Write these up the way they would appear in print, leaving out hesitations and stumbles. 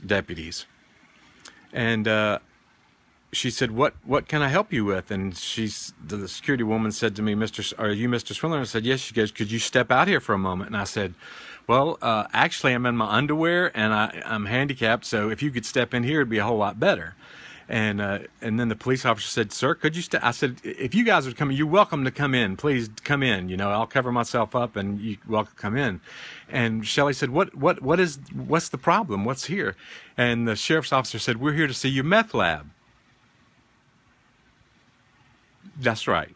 deputies. And she said, what can I help you with? And the security woman said to me, are you Mr. Swindler? And I said, yes. She goes, could you step out here for a moment? And I said, well, actually, I'm in my underwear and I'm handicapped, so if you could step in here, it'd be a whole lot better. And then the police officer said, sir, could you step? I said, if you guys are coming, you're welcome to come in. Please come in. You know, I'll cover myself up and you're welcome to come in. And Shelley said, what's the problem? What's here? And the sheriff's officer said, we're here to see your meth lab. That's right.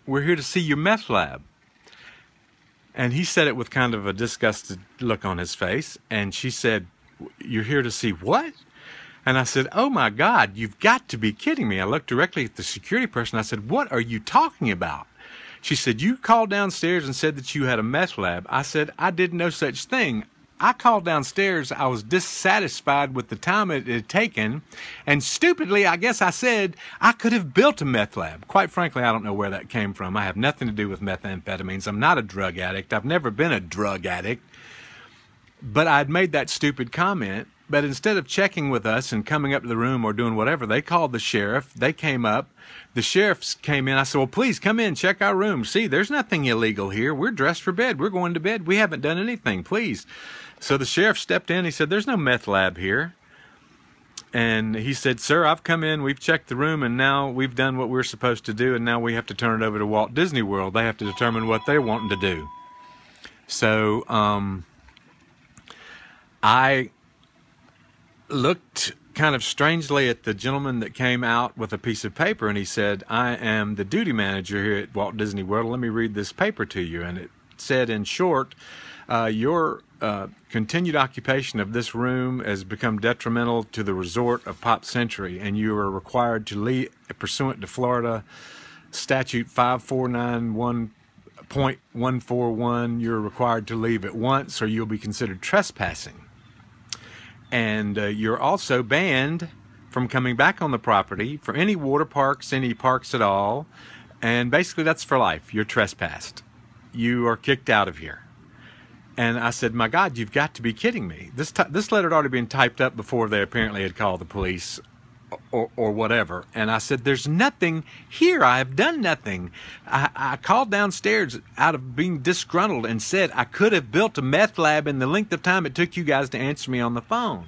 We're here to see your meth lab. And he said it with kind of a disgusted look on his face. And she said, you're here to see what? And I said, oh my God, you've got to be kidding me. I looked directly at the security person. I said, what are you talking about? She said, you called downstairs and said that you had a meth lab. I said, I did no such thing. I called downstairs. I was dissatisfied with the time it had taken. And stupidly, I guess I said, I could have built a meth lab. Quite frankly, I don't know where that came from. I have nothing to do with methamphetamines. I'm not a drug addict. I've never been a drug addict. But I'd made that stupid comment. But instead of checking with us and coming up to the room or doing whatever, they called the sheriff. They came up. The sheriffs came in. I said, well, please come in, check our room. See, there's nothing illegal here. We're dressed for bed. We're going to bed. We haven't done anything. Please. So the sheriff stepped in. He said, there's no meth lab here. And he said, sir, I've come in. We've checked the room, and now we've done what we're supposed to do, and now we have to turn it over to Walt Disney World. They have to determine what they're wanting to do. So I looked kind of strangely at the gentleman that came out with a piece of paper, and he said, I am the duty manager here at Walt Disney World. Let me read this paper to you. And it said, in short, your continued occupation of this room has become detrimental to the resort of Pop Century, and you are required to leave pursuant to Florida Statute 5491.141. You're required to leave at once, or you'll be considered trespassing. And you're also banned from coming back on the property for any water parks, any parks at all. And basically that's for life. You're trespassed. You are kicked out of here. And I said, my God, you've got to be kidding me. This letter had already been typed up before they apparently had called the police or whatever. And I said, there's nothing here. I have done nothing. I called downstairs out of being disgruntled and said I could have built a meth lab in the length of time it took you guys to answer me on the phone.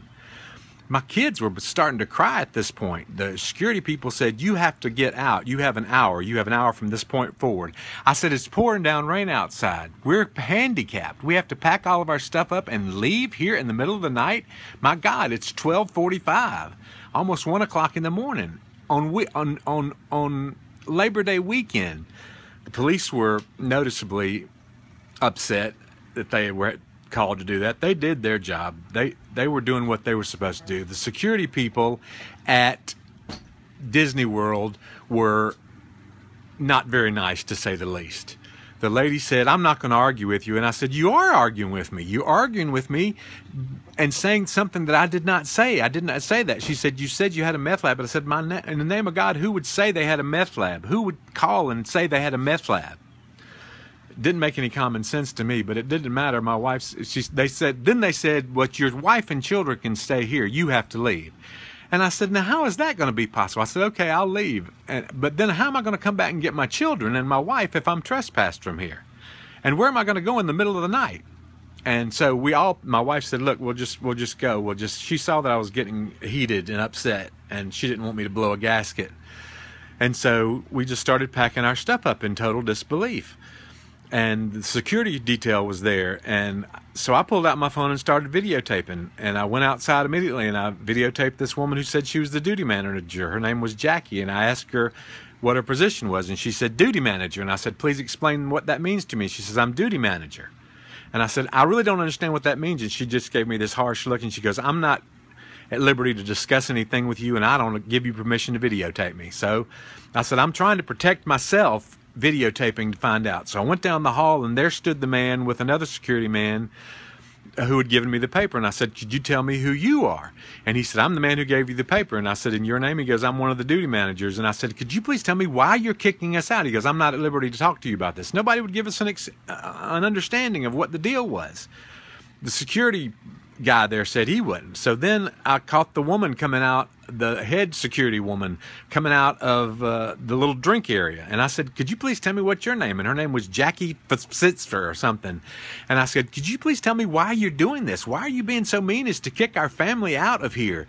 My kids were starting to cry at this point. The security people said, you have to get out. You have an hour. You have an hour from this point forward. I said, it's pouring down rain outside. We're handicapped. We have to pack all of our stuff up and leave here in the middle of the night. My God, it's 12:45, almost 1 o'clock in the morning on Labor Day weekend. The police were noticeably upset that they were called to do that. They did their job. They were doing what they were supposed to do. The security people at Disney World were not very nice, to say the least. The lady said, I'm not going to argue with you. And I said, you are arguing with me. You're arguing with me and saying something that I did not say. I did not say that. She said, you said you had a meth lab. But I said, in the name of God, who would say they had a meth lab? Who would call and say they had a meth lab? It didn't make any common sense to me, but it didn't matter. My wife, they said, what, your wife and children can stay here. You have to leave. And I said, now, how is that going to be possible? I said, okay, I'll leave. But then how am I going to come back and get my children and my wife if I'm trespassed from here? And where am I going to go in the middle of the night? And so my wife said, look, we'll just go. She saw that I was getting heated and upset, and she didn't want me to blow a gasket. And so we just started packing our stuff up in total disbelief. And the security detail was there, and so I pulled out my phone and started videotaping, and I went outside immediately and I videotaped this woman who said she was the duty manager. Her name was Jackie, and I asked her what her position was, and she said duty manager. And I said, please explain what that means to me. She says, I'm duty manager. And I said, I really don't understand what that means. And she just gave me this harsh look, and she goes, I'm not at liberty to discuss anything with you, and I don't give you permission to videotape me. So I said, I'm trying to protect myself videotaping to find out. So I went down the hall, and there stood the man with another security man who had given me the paper. And I said, could you tell me who you are? And he said, I'm the man who gave you the paper. And I said, in your name? He goes, I'm one of the duty managers. And I said, could you please tell me why you're kicking us out? He goes, I'm not at liberty to talk to you about this. Nobody would give us an understanding of what the deal was. The security guy there said he wouldn't. So then I caught the woman coming out, the head security woman coming out of the little drink area. And I said, could you please tell me what's your name? And her name was Jackie Sitzler or something. And I said, could you please tell me why you're doing this? Why are you being so mean as to kick our family out of here?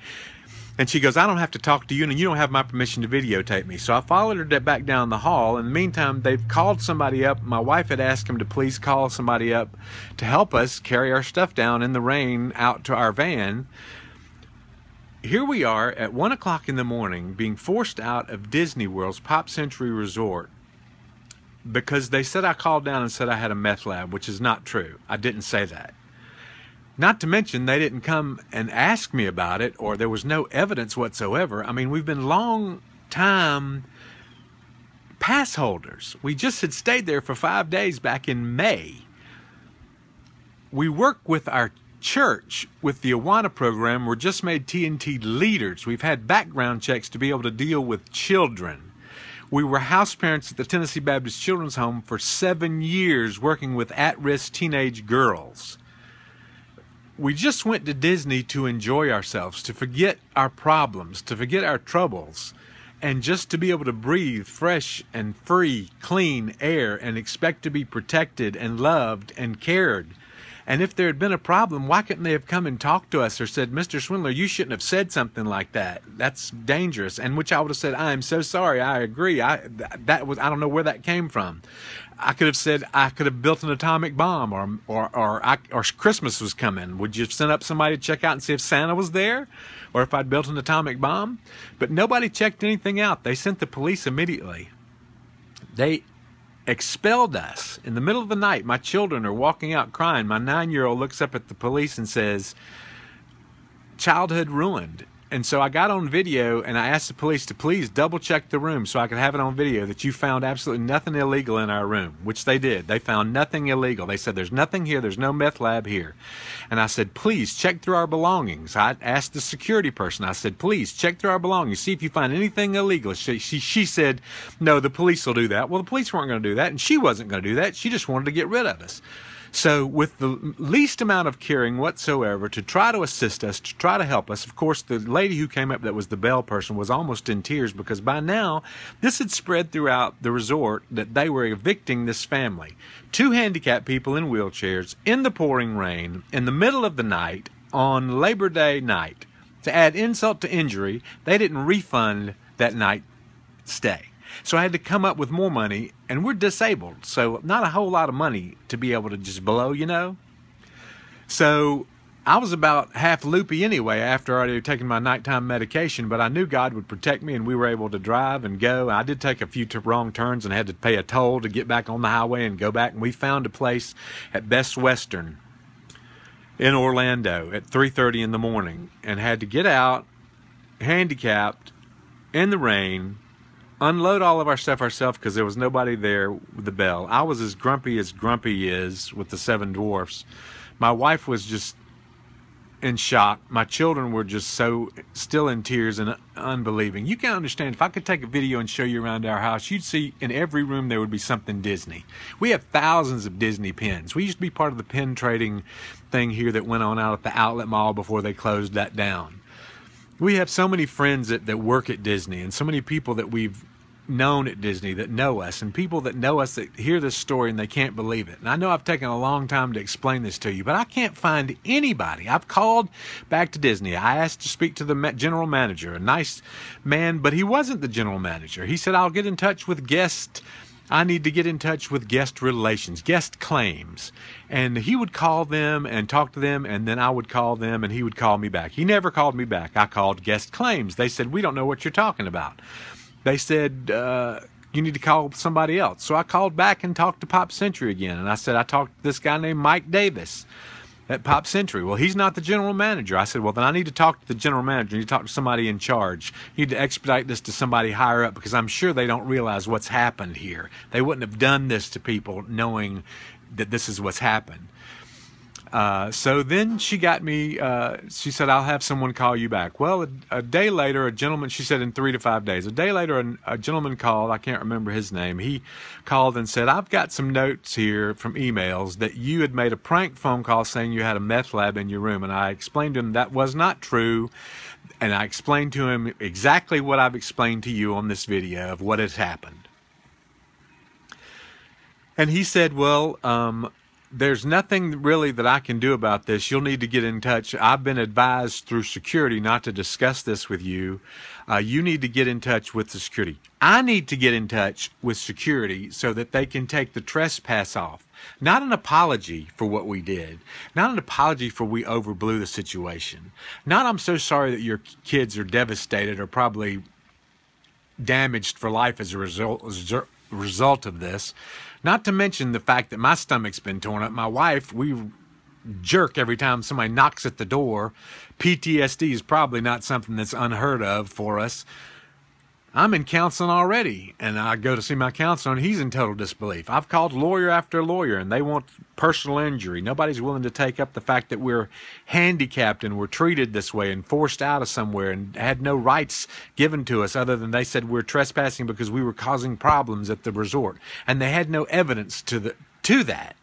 And she goes, I don't have to talk to you, and you don't have my permission to videotape me. So I followed her back down the hall. In the meantime, they've called somebody up. My wife had asked him to please call somebody up to help us carry our stuff down in the rain out to our van. Here we are at 1 o'clock in the morning being forced out of Disney World's Pop Century Resort because they said I called down and said I had a meth lab, which is not true. I didn't say that. Not to mention, they didn't come and ask me about it, or there was no evidence whatsoever. I mean, we've been long time pass holders. We just had stayed there for 5 days back in May. We work with our church with the Awana program. We're just made TNT leaders. We've had background checks to be able to deal with children. We were house parents at the Tennessee Baptist Children's Home for 7 years working with at-risk teenage girls. We just went to Disney to enjoy ourselves, to forget our problems, to forget our troubles, and just to be able to breathe fresh and free, clean air and expect to be protected and loved and cared. And if there had been a problem, why couldn't they have come and talked to us or said, Mr. Swindler, you shouldn't have said something like that. That's dangerous. And which I would have said, I am so sorry. I agree. I don't know where that came from. I could have said I could have built an atomic bomb, or Christmas was coming. Would you have sent up somebody to check out and see if Santa was there, or if I'd built an atomic bomb? But nobody checked anything out. They sent the police immediately. They expelled us in the middle of the night. My children are walking out crying. My 9-year-old looks up at the police and says, "Childhood ruined." And so I got on video and I asked the police to please double check the room so I could have it on video that you found absolutely nothing illegal in our room, which they did. They found nothing illegal. They said, there's nothing here. There's no meth lab here. And I said, please check through our belongings. I asked the security person, I said, please check through our belongings. See if you find anything illegal. She said, no, the police will do that. Well, the police weren't going to do that, and she wasn't going to do that. She just wanted to get rid of us. So with the least amount of caring whatsoever to try to assist us, to try to help us, of course, the lady who came up that was the bell person was almost in tears because by now this had spread throughout the resort that they were evicting this family. 2 handicapped people in wheelchairs in the pouring rain in the middle of the night on Labor Day night. To add insult to injury, they didn't refund that night stay. So I had to come up with more money, and we're disabled, so not a whole lot of money to be able to just blow, you know. So I was about half loopy anyway after already taking my nighttime medication, but I knew God would protect me, and we were able to drive and go. I did take a few wrong turns and had to pay a toll to get back on the highway and go back, and we found a place at Best Western in Orlando at 3:30 in the morning and had to get out, handicapped, in the rain, unload all of our stuff ourselves because there was nobody there with the bell. I was as grumpy is with the 7 dwarfs. My wife was just in shock. My children were just so still in tears and unbelieving. You can understand, if I could take a video and show you around our house, you'd see in every room there would be something Disney. We have thousands of Disney pins. We used to be part of the pin trading thing here that went on out at the outlet mall before they closed that down. We have so many friends that work at Disney, and so many people that we've known at Disney that know us, and people that know us that hear this story and they can't believe it. And I know I've taken a long time to explain this to you, but I can't find anybody. I've called back to Disney. I asked to speak to the general manager, a nice man, but he wasn't the general manager. He said, I'll get in touch with guest. I need to get in touch with guest relations, guest claims. And he would call them and talk to them, and then I would call them, and he would call me back. He never called me back. I called guest claims. They said, we don't know what you're talking about. They said, you need to call somebody else. So I called back and talked to Pop Century again. And I said, I talked to this guy named Mike Davis at Pop Century. Well, he's not the general manager. I said, well, then I need to talk to the general manager. You need to talk to somebody in charge. You need to expedite this to somebody higher up because I'm sure they don't realize what's happened here. They wouldn't have done this to people knowing that this is what's happened. So then she got me, she said, I'll have someone call you back. Well, a day later, a gentleman, she said in 3 to 5 days, a day later, a gentleman called, I can't remember his name. He called and said, I've got some notes here from emails that you had made a prank phone call saying you had a meth lab in your room. And I explained to him that was not true. And I explained to him exactly what I've explained to you on this video of what has happened. And he said, well, there's nothing really that I can do about this. You'll need to get in touch. I've been advised through security not to discuss this with you. You need to get in touch with the security. I need to get in touch with security so that they can take the trespass off. Not an apology for what we did. Not an apology for we overblew the situation. Not I'm so sorry that your kids are devastated or probably damaged for life as a result of this. Not to mention the fact that my stomach's been torn up. My wife, we jerk every time somebody knocks at the door. PTSD is probably not something that's unheard of for us. I'm in counseling already, and I go to see my counselor, and he's in total disbelief. I've called lawyer after lawyer, and they want personal injury. Nobody's willing to take up the fact that we're handicapped and we're treated this way and forced out of somewhere and had no rights given to us other than they said we're trespassing because we were causing problems at the resort. And they had no evidence to that.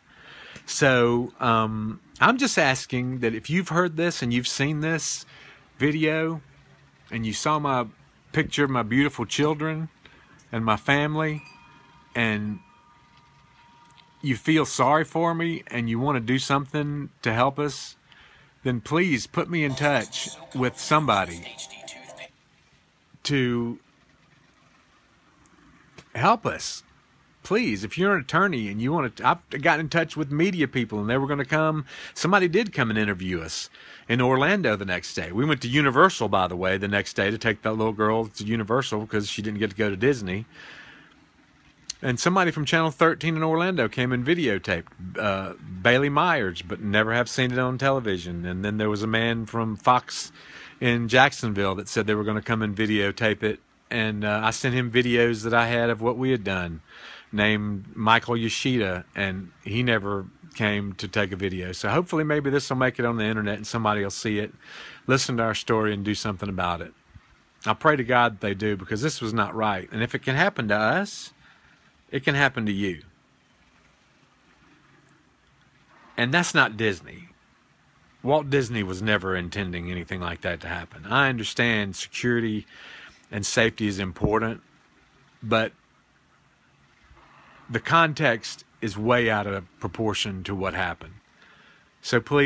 So I'm just asking that if you've heard this and you've seen this video and you saw my picture of my beautiful children and my family and you feel sorry for me and you want to do something to help us, then please put me in touch with somebody to help us. Please, if you're an attorney and you want to, I've got in touch with media people and they were going to come. Somebody did come and interview us in Orlando the next day. We went to Universal, by the way, the next day to take that little girl to Universal because she didn't get to go to Disney. And somebody from Channel 13 in Orlando came and videotaped Bailey Myers, but never have seen it on television. And then there was a man from Fox in Jacksonville that said they were going to come and videotape it. And I sent him videos that I had of what we had done, named Michael Yoshida, and he never came to take a video. So hopefully maybe this will make it on the internet and somebody will see it, listen to our story, and do something about it. I pray to God that they do, because this was not right. And if it can happen to us, it can happen to you. And that's not Disney. Walt Disney was never intending anything like that to happen. I understand security and safety is important, but the context is way out of proportion to what happened. So please,